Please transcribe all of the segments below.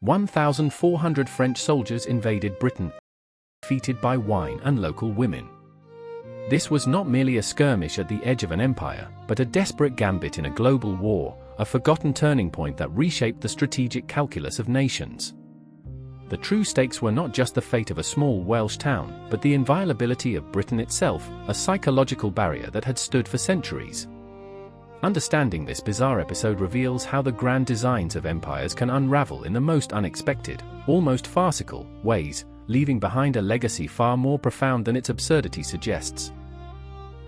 1,400 French soldiers invaded Britain, defeated by wine and local women. This was not merely a skirmish at the edge of an empire, but a desperate gambit in a global war, a forgotten turning point that reshaped the strategic calculus of nations. The true stakes were not just the fate of a small Welsh town, but the inviolability of Britain itself, a psychological barrier that had stood for centuries. Understanding this bizarre episode reveals how the grand designs of empires can unravel in the most unexpected, almost farcical, ways, leaving behind a legacy far more profound than its absurdity suggests.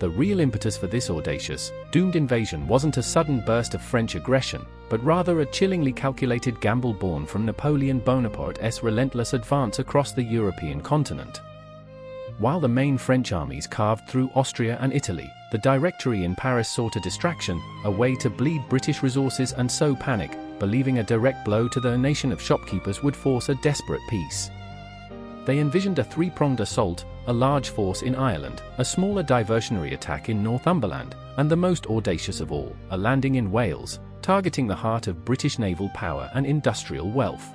The real impetus for this audacious, doomed invasion wasn't a sudden burst of French aggression, but rather a chillingly calculated gamble born from Napoleon Bonaparte's relentless advance across the European continent. While the main French armies carved through Austria and Italy, the Directory in Paris sought a distraction, a way to bleed British resources and sow panic, believing a direct blow to their nation of shopkeepers would force a desperate peace. They envisioned a three-pronged assault, a large force in Ireland, a smaller diversionary attack in Northumberland, and the most audacious of all, a landing in Wales, targeting the heart of British naval power and industrial wealth.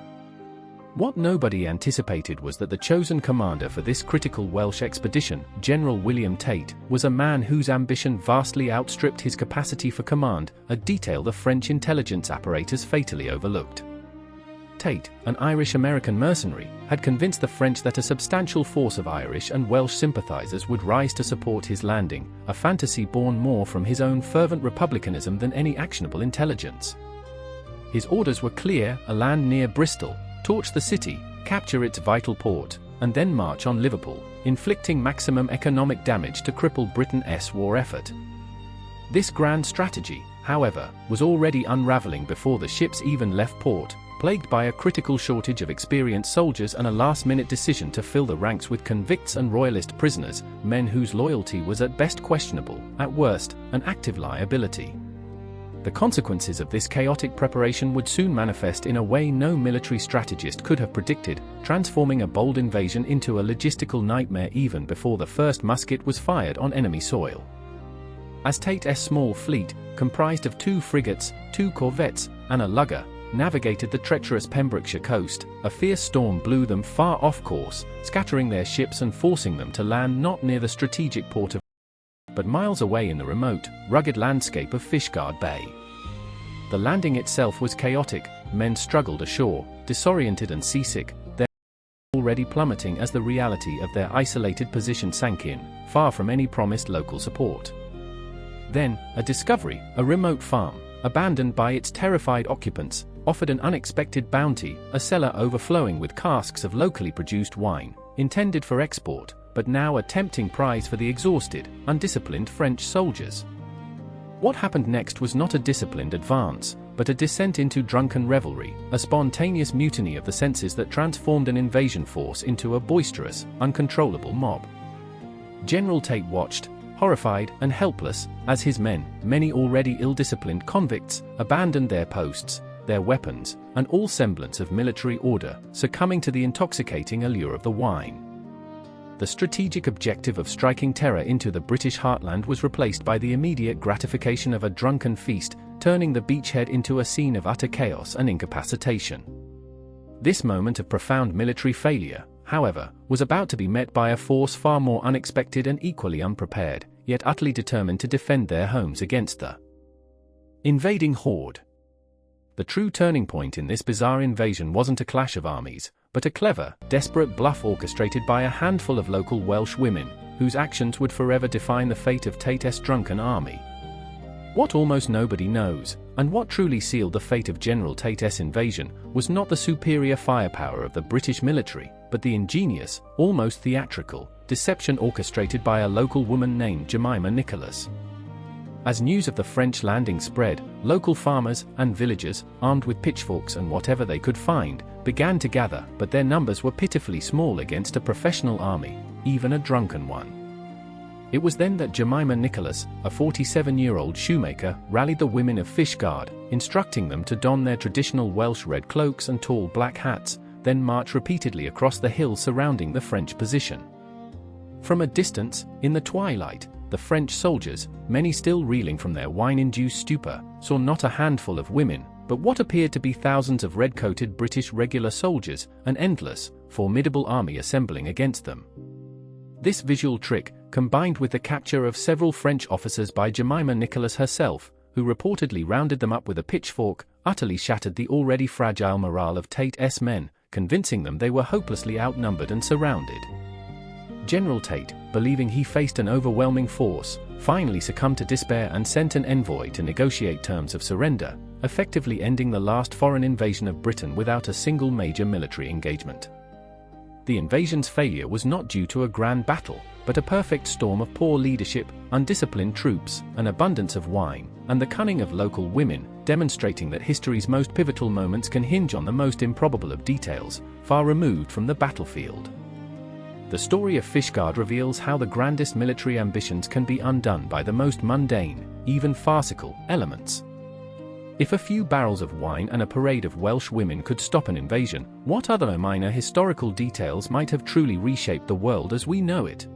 What nobody anticipated was that the chosen commander for this critical Welsh expedition, General William Tate, was a man whose ambition vastly outstripped his capacity for command, a detail the French intelligence apparatus fatally overlooked. Tate, an Irish-American mercenary, had convinced the French that a substantial force of Irish and Welsh sympathizers would rise to support his landing, a fantasy born more from his own fervent republicanism than any actionable intelligence. His orders were clear: land near Bristol, torch the city, capture its vital port, and then march on Liverpool, inflicting maximum economic damage to cripple Britain's war effort. This grand strategy, however, was already unraveling before the ships even left port, plagued by a critical shortage of experienced soldiers and a last-minute decision to fill the ranks with convicts and royalist prisoners, men whose loyalty was at best questionable, at worst, an active liability. The consequences of this chaotic preparation would soon manifest in a way no military strategist could have predicted, transforming a bold invasion into a logistical nightmare even before the first musket was fired on enemy soil. As Tate's small fleet, comprised of 2 frigates, 2 corvettes, and a lugger, navigated the treacherous Pembrokeshire coast, a fierce storm blew them far off course, scattering their ships and forcing them to land not near the strategic port of but miles away in the remote, rugged landscape of Fishguard Bay. The landing itself was chaotic, men struggled ashore, disoriented and seasick, their already plummeting as the reality of their isolated position sank in, far from any promised local support. Then, a discovery: a remote farm, abandoned by its terrified occupants, offered an unexpected bounty, a cellar overflowing with casks of locally produced wine, intended for export, but now a tempting prize for the exhausted, undisciplined French soldiers. What happened next was not a disciplined advance, but a descent into drunken revelry, a spontaneous mutiny of the senses that transformed an invasion force into a boisterous, uncontrollable mob. General Tate watched, horrified and helpless, as his men, many already ill-disciplined convicts, abandoned their posts, their weapons, and all semblance of military order, succumbing to the intoxicating allure of the wine. The strategic objective of striking terror into the British heartland was replaced by the immediate gratification of a drunken feast, turning the beachhead into a scene of utter chaos and incapacitation. This moment of profound military failure, however, was about to be met by a force far more unexpected and equally unprepared, yet utterly determined to defend their homes against the invading horde. The true turning point in this bizarre invasion wasn't a clash of armies, but a clever, desperate bluff orchestrated by a handful of local Welsh women, whose actions would forever define the fate of Tate's drunken army. What almost nobody knows, and what truly sealed the fate of General Tate's invasion, was not the superior firepower of the British military, but the ingenious, almost theatrical, deception orchestrated by a local woman named Jemima Nicholas. As news of the French landing spread, local farmers and villagers, armed with pitchforks and whatever they could find, began to gather, but their numbers were pitifully small against a professional army, even a drunken one. It was then that Jemima Nicholas, a 47-year-old shoemaker, rallied the women of Fishguard, instructing them to don their traditional Welsh red cloaks and tall black hats, then march repeatedly across the hills surrounding the French position. From a distance, in the twilight, the French soldiers, many still reeling from their wine-induced stupor, saw not a handful of women, but what appeared to be thousands of red-coated British regular soldiers, an endless, formidable army assembling against them. This visual trick, combined with the capture of several French officers by Jemima Nicholas herself, who reportedly rounded them up with a pitchfork, utterly shattered the already fragile morale of Tate's men, convincing them they were hopelessly outnumbered and surrounded. General Tate, believing he faced an overwhelming force, finally succumbed to despair and sent an envoy to negotiate terms of surrender, effectively ending the last foreign invasion of Britain without a single major military engagement. The invasion's failure was not due to a grand battle, but a perfect storm of poor leadership, undisciplined troops, an abundance of wine, and the cunning of local women, demonstrating that history's most pivotal moments can hinge on the most improbable of details, far removed from the battlefield. The story of Fishguard reveals how the grandest military ambitions can be undone by the most mundane, even farcical, elements. If a few barrels of wine and a parade of Welsh women could stop an invasion, what other minor historical details might have truly reshaped the world as we know it?